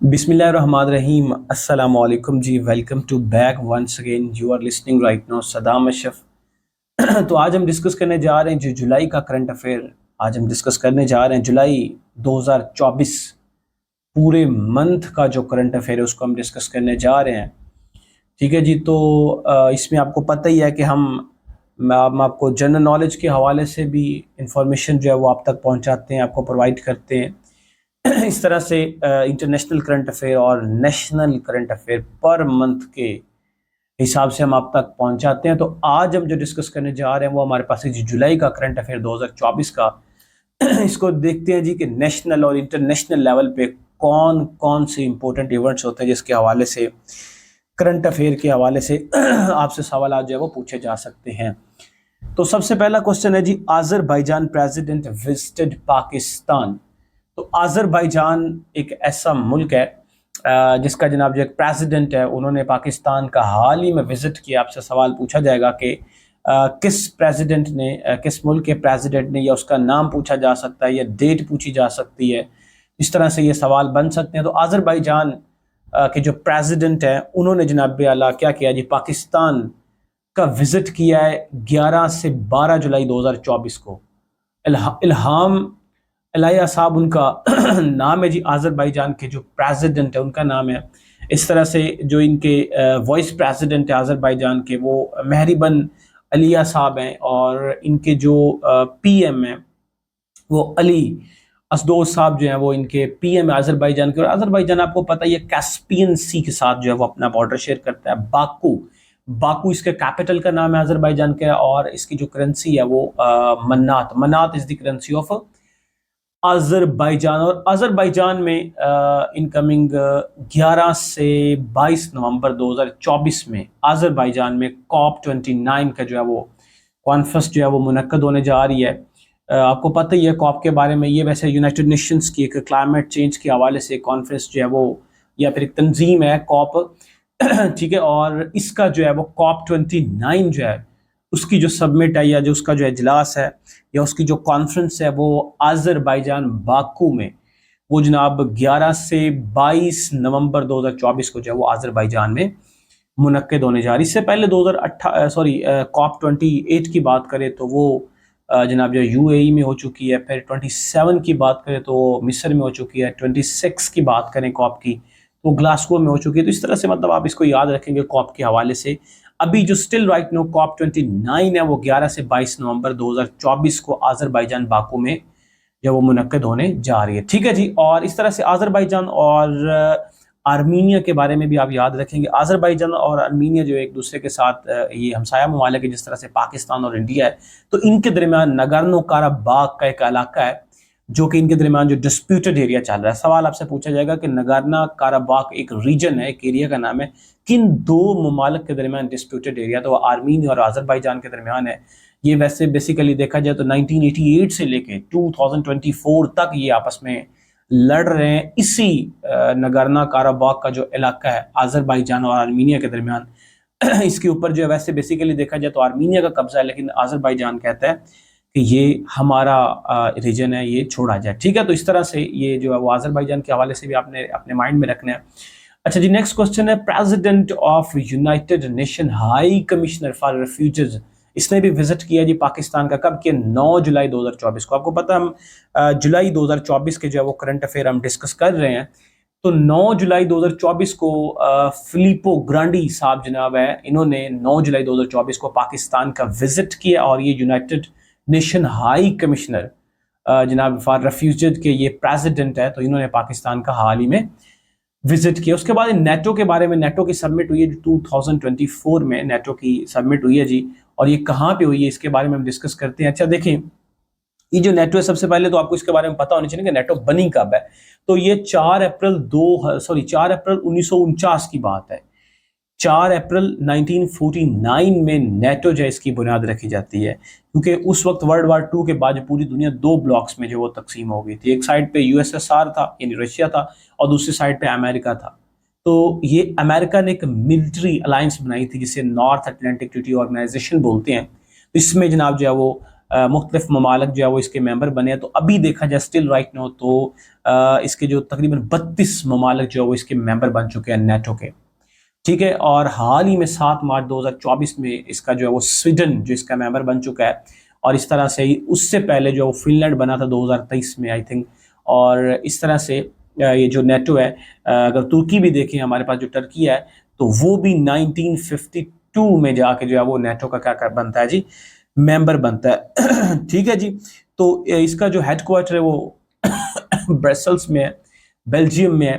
बिस्मिल्लाहिर्रहमानिर्रहीम अस्सलामु अलैकुम जी। Welcome to back once again. You are listening right now Saddam Ashraf. तो आज हम डिस्कस करने जा रहे हैं जो जुलाई का करंट अफेयर। आज हम डिस्कस करने जा रहे हैं जुलाई 2024 पूरे मंथ का जो करंट अफेयर है उसको हम डिस्कस करने जा रहे हैं। ठीक है जी। तो इसमें आपको पता ही है कि हम आपको जनरल नॉलेज के हवाले से भी इंफॉर्मेशन जो है वो आप तक पहुंचाते हैं, आपको प्रोवाइड करते हैं। इस तरह से इंटरनेशनल करंट अफेयर और national current affair per month के हिसाब से हम आप तक पहुंचाते हैं। तो आज हम जो डिस्कस करने जा रहे हैं वो हमारे पास है जी जुलाई का करंट अफेयर 2024 का। इसको देखते हैं जी कि नेशनल और इंटरनेशनल लेवल पे कौन कौन से इंपॉर्टेंट इवेंट्स होते हैं जिसके हवाले से करंट अफेयर के हवाले से आपसे सवाल जो है वो पूछे जा सकते हैं। तो सबसे पहला क्वेश्चन है जी, आज़रबाईजान प्रेसिडेंट विजिटेड पाकिस्तान। तो आज़रबाईजान एक ऐसा मुल्क है जिसका जनाब जो एक प्रेसिडेंट है उन्होंने पाकिस्तान का हाल ही में विजिट किया। आपसे सवाल पूछा जाएगा कि किस प्रेसिडेंट ने किस मुल्क के प्रेसिडेंट ने, या उसका नाम पूछा जा सकता है या डेट पूछी जा सकती है। इस तरह से ये सवाल बन सकते हैं। तो आज़रबाईजान के जो प्रेसिडेंट है उन्होंने जनाब आला क्या किया जी, पाकिस्तान का विजिट किया है 11 से 12 जुलाई 2024 को। इल्हाम अलाया साहब उनका नाम है जी। आज़रबाईजान के जो प्रेसिडेंट है उनका नाम है। इस तरह से जो इनके वाइस प्रेसिडेंट है आज़रबाईजान के वो महरीबन अलिया साहब हैं, और इनके जो पीएम हैं वो अली असदोद साहब जो हैं वो इनके पीएम है आज़रबाईजान के। और आज़रबाईजान आपको पता ही है कैस्पियन सी के साथ जो है वो अपना बॉर्डर शेयर करता है। बाकू बाकू इसके कैपिटल का नाम है आज़रबाईजान का, और इसकी जो करेंसी है वो manat manat is the currency of Azerbaijan. और आज़रबाईजान में इनकमिंग 11 से 22 नवंबर 2024 में आज़रबाईजान में COP29 का जो है वो कॉन्फ्रेंस जो है वो मुनक्कद होने जा रही है। आपको पता ही है कॉप के बारे में, ये वैसे यूनाइटेड नेशंस की एक क्लाइमेट चेंज के हवाले से कॉन्फ्रेंस जो है वो, या फिर एक तंजीम है कॉप। ठीक है। और इसका जो है वो COP29 जो है उसकी जो सबमिट है या जो उसका जो इजलास है या उसकी जो कॉन्फ्रेंस है वो आज़रबाईजान बाकू में वो जनाब 11 से 22 नवंबर 2024 को जो है वो आज़रबाईजान में मुनक्किद होने जा रही। इससे पहले 2008 COP28 की बात करें तो वो जनाब जो यूएई में हो चुकी है। फिर 27 की बात करें तो मिस्र में हो चुकी है। 26 की बात करें कॉप की तो ग्लासगो में हो चुकी है। तो इस तरह से मतलब आप इसको याद रखेंगे कॉप के हवाले से। अभी जो स्टिल राइट नो COP29 है वो 11 से 22 नवंबर 2024 को आज़रबाईजान बाकू में जब वो मुनक्किद होने जा रही है। ठीक है जी। और इस तरह से आज़रबाईजान और आर्मीनिया के बारे में भी आप याद रखेंगे। आज़रबाईजान और आर्मीनिया जो एक दूसरे के साथ ये हमसाया ममालिक है, जिस तरह से पाकिस्तान और इंडिया है। तो इनके दरमियान नगोर्नो काराबाख का एक इलाका है जो कि इनके दरमियान जो डिस्प्यूटेड एरिया चल रहा है। सवाल आपसे पूछा जाएगा कि नगोर्नो काराबाख एक रीजन है, एक एरिया का नाम है, किन दो ममालिक के दरमियान डिस्प्यूटेड एरिया? तो आर्मीनिया और आज़रबाईजान के दरमियान है। ये वैसे बेसिकली देखा जाए तो 1988 से लेके 2024 तक ये आपस में लड़ रहे हैं इसी नगोर्नो काराबाख का जो इलाका है आज़रबाईजान और आर्मीनिया के दरमियान। इसके ऊपर जो है वैसे बेसिकली देखा जाए तो आर्मीनिया का कब्जा है, लेकिन आज़रबाईजान कहता है कि ये हमारा रीजन है, ये छोड़ा जाए। ठीक है। तो इस तरह से ये जो है वो आज़रबाईजान के हवाले से भी आपने अपने माइंड में रखना है। अच्छा जी, नेक्स्ट क्वेश्चन है, president of United nation high commissioner for refugees, इसने भी विजिट किया जी पाकिस्तान का। कब किया? 9 जुलाई 2024 को। आपको पता हम जुलाई 2024 के जो है वो करंट अफेयर हम डिस्कस कर रहे हैं। तो 9 जुलाई 2024 को फिलिपो ग्रांडी साहब जनाब है, इन्होंने 9 जुलाई 2024 को पाकिस्तान का विजिट किया, और ये यूनाइटेड नेशन हाई कमिश्नर जनाब फॉर रेफ्यूजीज के ये प्रेसिडेंट है। तो इन्होंने पाकिस्तान का हाल ही में विजिट किया। उसके बाद नेटो के बारे में, नेटो की सबमिट हुई है 2024 में, नेटो की सबमिट हुई है जी। और ये कहाँ पे हुई है इसके बारे में हम डिस्कस करते हैं। अच्छा देखें, ये जो नेटो है, सबसे पहले तो आपको इसके बारे में पता होना चाहिए कि नेटो बनी कब है। तो ये 4 अप्रैल 1949 की बात है। 4 अप्रैल 1949 में नेटो जो है इसकी बुनियाद रखी जाती है, क्योंकि उस वक्त वर्ल्ड वार 2 के बाद पूरी दुनिया 2 ब्लॉक्स में जो वो तकसीम हो गई थी। एक साइड पे यूएसएसआर था यानी रशिया था, और दूसरी साइड पे अमेरिका था। तो ये अमेरिका ने एक मिलिट्री अलायंस बनाई थी जिसे नॉर्थ अटलांटिक ट्रीटी ऑर्गेनाइजेशन बोलते हैं। तो इसमें जनाब जो है वो मुख्तलिफ ममालिक जो है वो इसके मेंबर बने हैं। तो अभी देखा जाए स्टिल राइट नो तो इसके जो तकरीबन 32 ममालिक जो है वो इसके मेंबर बन चुके हैं नेटो के। ठीक है, और हाल ही में 7 मार्च 2024 में इसका जो है वो स्वीडन जो इसका मेंबर बन चुका है। और इस तरह से ही उससे पहले जो फिनलैंड बना था 2023 में आई थिंक। और इस तरह से ये जो नेटो है, अगर तुर्की भी देखें, हमारे पास जो टर्की है, तो वो भी 1952 में जाके जो है वो नेटो का क्या कर बनता है जी, मेंबर बनता है। ठीक है जी। तो इसका जो हेडक्वार्टर है वो ब्रसल्स में है, बेल्जियम में है।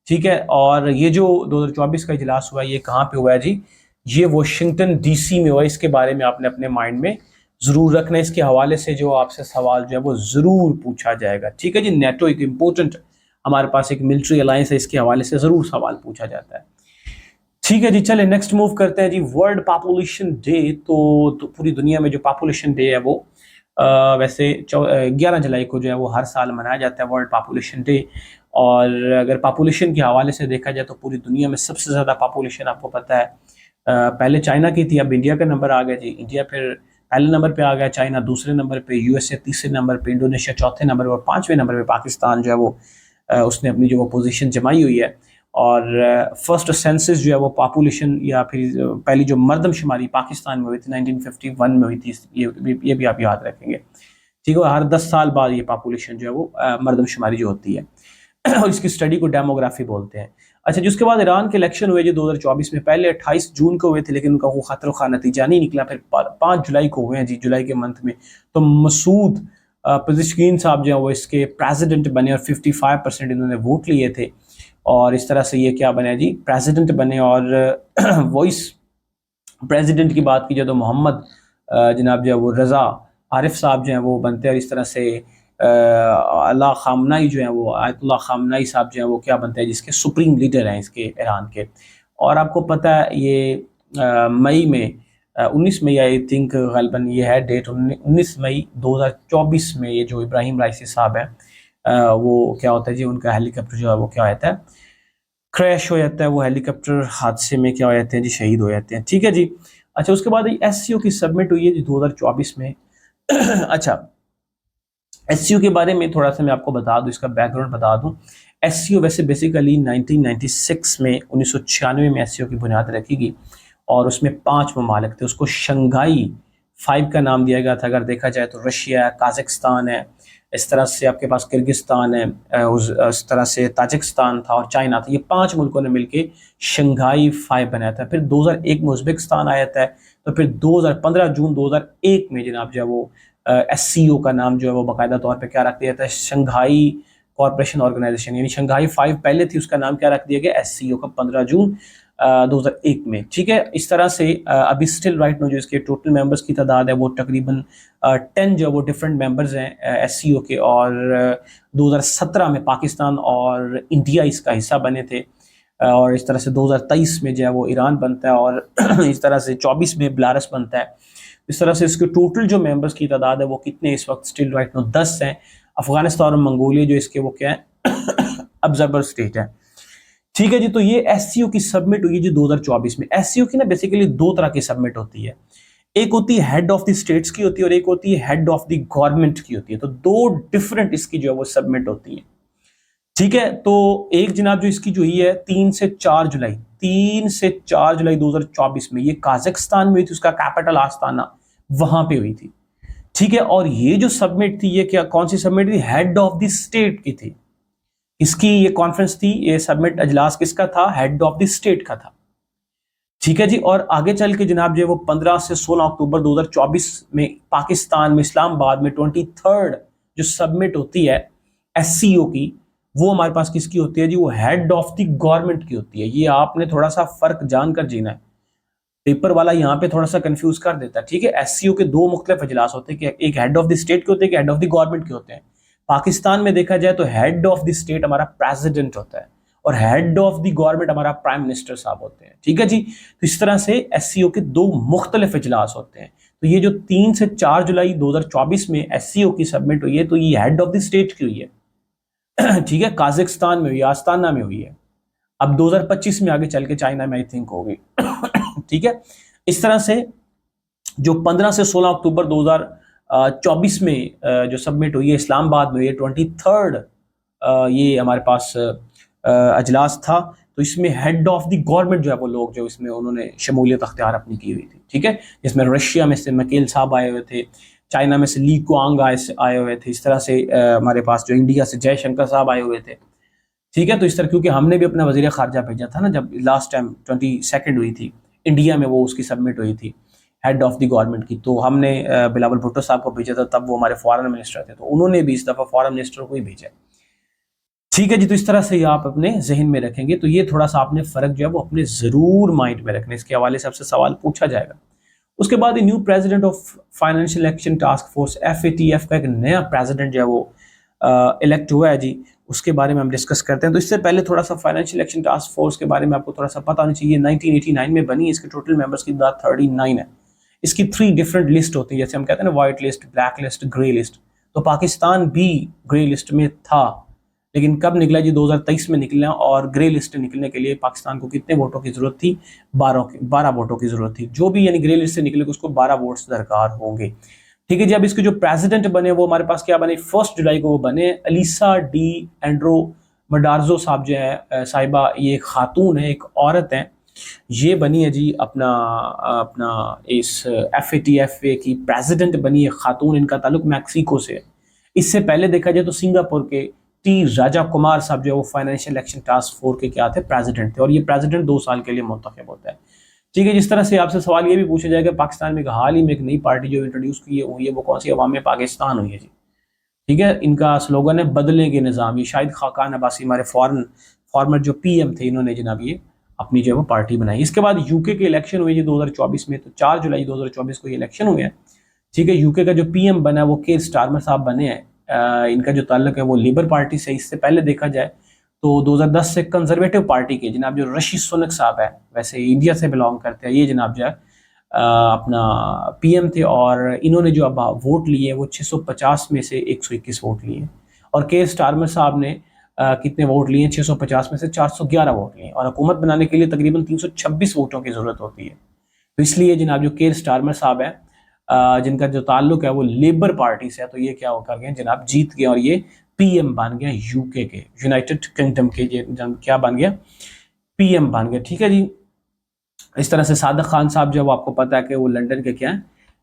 ठीक है, और ये जो 2024 का इजलास हुआ है ये कहाँ पे हुआ है जी, ये वॉशिंगटन डीसी में हुआ है। इसके बारे में आपने अपने माइंड में जरूर रखना है, इसके हवाले से जो आपसे सवाल जो है वो जरूर पूछा जाएगा। ठीक है जी, नेटो एक इंपॉर्टेंट हमारे पास एक मिलिट्री अलायंस है, इसके हवाले से जरूर सवाल पूछा जाता है। ठीक है जी, चले नेक्स्ट मूव करते हैं जी। वर्ल्ड पॉपुलेशन डे, तो पूरी दुनिया में जो पॉपुलेशन डे है वो वैसे 11 जुलाई को जो है वो हर साल मनाया जाता है वर्ल्ड पॉपुलेशन डे। और अगर पॉपुलेशन के हवाले से देखा जाए तो पूरी दुनिया में सबसे ज़्यादा पॉपुलेशन आपको पता है पहले चाइना की थी, अब इंडिया का नंबर आ गया जी। इंडिया फिर पहले नंबर पे आ गया, चाइना दूसरे नंबर पे, यूएसए तीसरे नंबर पे, इंडोनेशिया चौथे नंबर पे, और 5वें नंबर पे पाकिस्तान जो है वो उसने अपनी जो वो पोजीशन जमाई हुई है। और फर्स्ट सेंसस जो है वो पॉपुलेशन या फिर पहली जो मर्दमशुमारी पाकिस्तान में हुई थी 1951 में हुई थी, ये भी आप याद रखेंगे। ठीक है, हर 10 साल बाद ये पॉपुलेशन जो है वो मर्दमशुमारी जो होती है और इसकी स्टडी को डेमोग्राफी बोलते हैं। अच्छा, जिसके बाद ईरान के इलेक्शन हुए जो 2024 में, पहले 28 जून को हुए थे लेकिन उनका वो खतरा खा नतीजा नहीं निकला, फिर 5 जुलाई को हुए हैं जी, जुलाई के मंथ में। तो मसूद पेज़ेश्किन साहब जो है वो इसके प्रेसिडेंट बने और 55% इन्होंने वोट लिए थे। और इस तरह से ये क्या बने जी, प्रेसिडेंट बने। और वॉइस प्रेसिडेंट की बात की जाए तो मोहम्मद जनाब जो है वो रज़ा आरिफ साहब जो हैं वो बनते हैं। और इस तरह से अल्लाह खामनाई जो है वो आयतुल्लाह खामनाई साहब जो है वो क्या बनते हैं जिसके सुप्रीम लीडर हैं इसके ईरान के। और आपको पता है ये मई में 19 मई आई थिंक ग़ालिबन ये है डेट, 19 मई 2024 में ये जो इब्राहिम राइसी साहब हैं वो क्या होता है जी, उनका हेलीकॉप्टर जो है वो क्या होता है, क्रैश हो जाता है। वो हेलीकॉप्टर हादसे में क्या हो जाते हैं जी, शहीद हो जाते हैं। ठीक है जी। अच्छा, उसके बाद एससीओ की सबमिट हुई है जी 2024 में। अच्छा, एससीओ के बारे में थोड़ा सा मैं आपको बता दूं, इसका बैकग्राउंड बता दूं। एससीओ वैसे बेसिकली 1996 में 1996 में एससीओ की बुनियाद रखी गई और उसमें 5 ममालिक थे। उसको शंघाई 5 का नाम दिया गया था। अगर देखा जाए तो रशिया है, काज़ाकिस्तान है, इस तरह से आपके पास किर्गिस्तान है, उस तरह से ताजिकिस्तान था और चाइना था। ये 5 मुल्कों ने मिलकर शंघाई 5 बनाया था। फिर 2001 में उज़्बेकिस्तान आया था। तो फिर 2015 जून 2001 में जनाब जो है वो एससीओ का नाम जो है वो बाकायदा तौर पे क्या रख दिया था, शंघाई कॉरपोरेशन ऑर्गेनाइजेशन, यानी शंघाई 5 पहले थी, उसका नाम क्या रख दिया गया, एससीओ का 15 जून 2001 में। ठीक है, इस तरह से अभी स्टिल राइट नो जो इसके टोटल मेंबर्स की तादाद है वो तकरीबन 10 जो वो डिफरेंट मेंबर्स हैं एससीओ के। और 2017 में पाकिस्तान और इंडिया इसका हिस्सा बने थे। और इस तरह से 2023 में जो है वो ईरान बनता है और इस तरह से 24 में बेलारूस बनता है। इस तरह से इसके टोटल जो मेंबर्स की तादाद है वो कितने इस वक्त स्टिल राइट नो 10 हैं। अफगानिस्तान और मंगोलिया जो इसके वो क्या है ऑब्जर्वर स्टेट है। ठीक है जी। तो ये एससीओ की सबमिट हुई है जी 2024 में। एससीओ की ना बेसिकली 2 तरह की सबमिट होती है, एक होती है हेड ऑफ द स्टेट्स की होती है और एक होती है हेड ऑफ द गवर्नमेंट की होती है। तो 2 डिफरेंट इसकी जो है वो सबमिट होती है। ठीक है, तो एक जनाब जो इसकी जो हुई है 3 से 4 जुलाई 2024 में, ये काजाकिस्तान में हुई थी, उसका कैपिटल आस्ताना वहां पे हुई थी। ठीक है, और ये जो सबमिट थी ये क्या कौन सी सबमिट थी, हेड ऑफ द स्टेट की थी। इसकी ये कॉन्फ्रेंस थी, ये सबमिट अजलास किसका था, हेड ऑफ द स्टेट का था। ठीक है जी। और आगे चल के जनाब जो वो 15 से 16 अक्टूबर 2024 में पाकिस्तान में इस्लामाबाद में 23rd जो सबमिट होती है एससीओ की, वो हमारे पास किसकी होती है जी, वो हेड ऑफ द गवर्नमेंट की होती है। ये आपने थोड़ा सा फर्क जानकर जीना है, पेपर वाला यहाँ पे थोड़ा सा कंफ्यूज कर देता है। ठीक है, एससीओ के 2 मुख्तलिफ इजलास होते हैं, एक हेड ऑफ द स्टेट के होते हैं, एक हेड ऑफ द गवर्नमेंट के होते हैं। पाकिस्तान में देखा जाए तो हेड ऑफ द स्टेट हमारा प्रेसिडेंट होता है और हेड ऑफ द गवर्नमेंट हमारा प्राइम मिनिस्टर साहब होते हैं। ठीक है जी। तो इस तरह से एससीओ के 2 मुख्तलिफ इजलास होते हैं। तो ये जो 3 से 4 जुलाई 2024 में एससीओ की सबमिट हुई है, तो ये हेड ऑफ द स्टेट की हुई है। ठीक है, काजाकिस्तान में हुई, आस्ताना में हुई है। अब 2025 में आगे चल के चाइना में आई थिंक होगी। ठीक है, इस तरह से जो 15 से 16 अक्टूबर 24 में जो सबमिट हुई है इस्लामाबाद में, ये 23rd ये हमारे पास अजलास था। तो इसमें हेड ऑफ द गवर्नमेंट जो है वो लोग जो इसमें उन्होंने शमूलियत अख्तियार अपनी की हुई थी, ठीक है। जिसमें रशिया में से मकेल साहब आए हुए थे, चाइना में से ली क्वांग आए हुए थे, इस तरह से हमारे पास जो इंडिया से जयशंकर साहब आए हुए थे, ठीक है। तो इस तरह, क्योंकि हमने भी अपना वजीर खारजा भेजा था ना जब लास्ट टाइम 22nd हुई थी इंडिया में, वो उसकी सबमिट हुई थी हेड ऑफ द गवर्नमेंट की, तो हमने बिलावल भुट्टो साहब को भेजा था, तब वो हमारे फॉरेन मिनिस्टर थे, तो उन्होंने भी इस दफ़ा फॉरेन मिनिस्टर को ही भेजा, ठीक है जी। तो इस तरह से आप अपने जहन में रखेंगे, तो ये थोड़ा सा आपने फ़र्क जो है वो अपने ज़रूर माइंड में रखना, इसके हवाले से आपसे सवाल पूछा जाएगा। उसके बाद new president of financial action task force FATF का एक नया प्रेसिडेंट जो है वो इलेक्ट हुआ है जी, उसके बारे में हम डिस्कस करते हैं। तो इससे पहले थोड़ा सा फाइनेंशियल एक्शन टास्क फोर्स के बारे में आपको थोड़ा सा पता होना चाहिए। 1989 में बनी, इसके टोटल मेंबर्स की तादाद 39 है। इसकी 3 डिफरेंट लिस्ट होती है, जैसे हम कहते हैं ना white list, black list, grey list. तो पाकिस्तान भी ग्रे लिस्ट में था, लेकिन कब निकला जी? 2023 में निकला। और ग्रे लिस्ट निकलने के लिए पाकिस्तान को कितने वोटों की जरूरत थी? 12 वोटों की जरूरत थी। जो भी यानी ग्रे लिस्ट से निकले उसको 12 वोट्स दरकार होंगे, ठीक है जी। अब इसके जो प्रेसिडेंट बने वो हमारे पास क्या बने? 1 जुलाई को वो बने अलीसा डी एंड्रो मडार्जो साहब जो है साहिबा, ये एक खातून है, एक औरत है, ये बनी है जी अपना अपना इस FATF की प्रेसिडेंट बनी है खातून। इनका ताल्लुक मैक्सिको से है। इससे पहले देखा जाए तो सिंगापुर के टी राजा कुमार साहब जो है वो फाइनेंशियल एक्शन टास्क फोर्स के क्या थे? प्रेसिडेंट थे। और ये प्रेसिडेंट 2 साल के लिए मुंतखब होता है, ठीक है। जिस तरह से आपसे सवाल ये भी पूछा जाएगा, पाकिस्तान में हाल ही में एक नई पार्टी जो इंट्रोड्यूस की हुई है वो कौन सी? अवाम पाकिस्तान हुई है जी, ठीक है। इनका स्लोगन है बदलेंगे निज़ाम। ये शाहिद खाकान अब्बासी हमारे फॉर्मर जो PM थे, इन्होंने जनाब ये अपनी जो है वो पार्टी बनाई। इसके बाद यूके के इलेक्शन हुए जी 2024 में। तो 4 जुलाई 2024 को ये इलेक्शन हुए हैं, ठीक है। यूके का जो PM बना है वो केर स्टारमर साहब बने हैं। इनका जो ताल्लुक है वो लेबर पार्टी से। इससे पहले देखा जाए तो 2010 से कंजर्वेटिव पार्टी के जनाब जो ऋषि सुनक साहब है, वैसे इंडिया से बिलोंग करते हैं, ये जनाब जो है अपना PM थे। और इन्होंने जो अब वोट लिए वो 650 में से 121 वोट लिए। और केर स्टारमर साहब ने कितने वोट लिए? 650 में से 411 वोट लिए। और हुकूमत बनाने के लिए तकरीबन 326 वोटों की जरूरत होती है। तो इसलिए जनाब जो केर स्टारमर साहब है जिनका जो ताल्लुक है वो लेबर पार्टी से है, तो ये क्या कर गए जनाब? जीत गए और ये PM बन गया यूके के, यूनाइटेड किंगडम के, क्या बन गया? PM बन गया, ठीक है जी। इस तरह से सादिक खान साहब जो है वो आपको पता है कि वो लंदन के क्या है?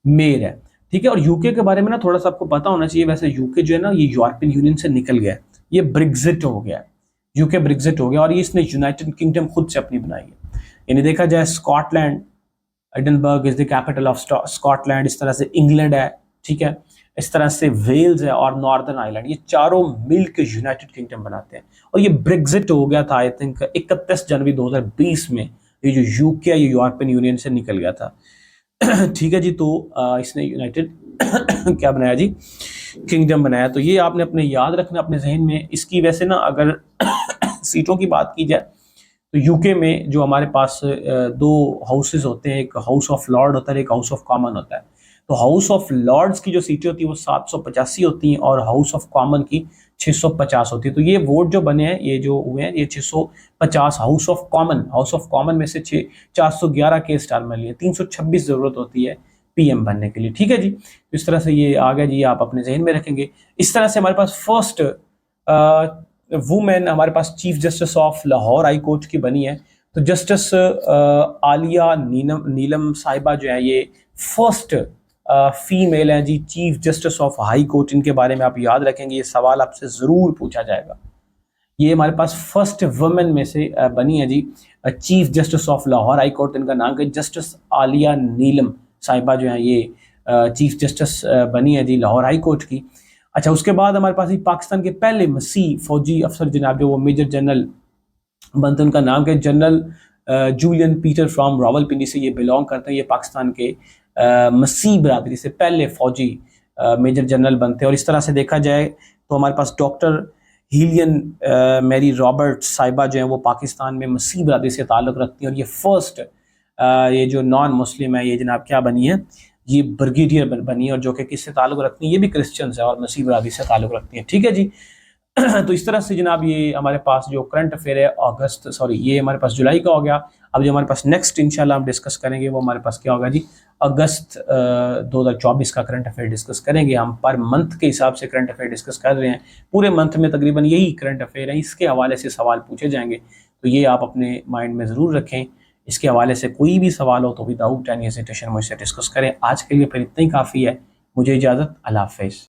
मेयर है, ठीक है। और यूके के बारे में ना थोड़ा सा आपको पता होना चाहिए। वैसे यूके जो है ना ये यूरोपियन यूनियन से निकल गया, ये ब्रेग्जिट हो गया, यूके ब्रेग्जिट हो गया। और ये इसने यूनाइटेड किंगडम खुद से अपनी बनाई है। यानी देखा जाए Scotland, Edinburgh is the capital of Scotland, इस तरह से इंग्लैंड है, ठीक है, इस तरह से वेल्स है और नॉर्दर्न आयरलैंड, ये चारों मिलकर यूनाइटेड किंगडम बनाते हैं। और ये ब्रेग्जिट हो गया था आई थिंक 31 जनवरी 2020 में। ये जो यूके ये यूरोपियन यूनियन से निकल गया था, ठीक है जी। तो इसने यूनाइटेड क्या बनाया जी? किंगडम बनाया। तो ये आपने अपने याद रखना अपने जहन में। इसकी वैसे ना अगर सीटों की बात की जाए तो यूके में जो हमारे पास 2 हाउसेज होते हैं, एक हाउस ऑफ लॉर्ड होता है, एक हाउस ऑफ कॉमन होता है। तो हाउस ऑफ लॉर्ड्स की जो सीटें होती है वो 785 होती हैं और हाउस ऑफ कॉमन की 650 होती है। तो ये वोट जो बने हैं, ये जो हुए हैं, ये 650 हाउस ऑफ कॉमन में से 411 के स्टारमर लिए, 326 जरूरत होती है PM बनने के लिए, ठीक है जी। तो इस तरह से ये आ गया जी, आप अपने जहन में रखेंगे। इस तरह से हमारे पास फर्स्ट वुमेन हमारे पास chief justice of Lahore high court की बनी है। तो जस्टिस आलिया नीलम साहिबा जो है ये फर्स्ट फीमेल है जी chief justice of high court. इनके बारे में आप याद रखेंगे, ये सवाल आपसे ज़रूर पूछा जाएगा। ये हमारे पास फर्स्ट वुमेन में से बनी है जी chief justice of Lahore high court. इनका नाम है जस्टिस आलिया नीलम साहिबा जो है ये चीफ जस्टिस बनी है जी लाहौर हाई कोर्ट की। अच्छा, उसके बाद हमारे पास ही पाकिस्तान के पहले मसीह फौजी अफसर जनाब जो वो मेजर जनरल बनते, उनका नाम है General Julian Peter from Rawalpindi से ये बिलोंग करते हैं। ये पाकिस्तान के मसीह बरादरी से पहले फौजी मेजर जनरल बनते हैं। और इस तरह से देखा जाए तो हमारे पास डॉक्टर हिलियन मैरी रॉबर्ट साहिबा जो है वो पाकिस्तान में मसीह बरादरी से ताल्लुक़ रखती हैं। और ये फर्स्ट ये जो नॉन मुस्लिम है ये जनाब क्या बनी है? ये ब्रिगेडियर बनी है। और जो कि किससे ताल्लुक़ रखती है? ये भी क्रिश्चियंस है और मसीह बरादरी से ताल्लुक़ रखती है, ठीक है जी। तो इस तरह से जनाब ये हमारे पास जो करंट अफेयर है ये हमारे पास जुलाई का हो गया। अब जो हमारे पास नेक्स्ट इंशाल्लाह हम डिस्कस करेंगे वो हमारे पास क्या होगा जी, अगस्त 2024 का करंट अफेयर डिस्कस करेंगे। हम पर मंथ के हिसाब से करंट अफेयर डिस्कस कर रहे हैं, पूरे मंथ में तकरीबन यही करंट अफेयर है, इसके हवाले से सवाल पूछे जाएंगे, तो ये आप अपने माइंड में ज़रूर रखें। इसके हवाले से कोई भी सवाल हो तो विदाउट एनी हेजिटेशन मुझसे डिस्कस करें। आज के लिए फिर इतना ही काफ़ी है, मुझे इजाज़त, अल्लाह हाफ़िज़।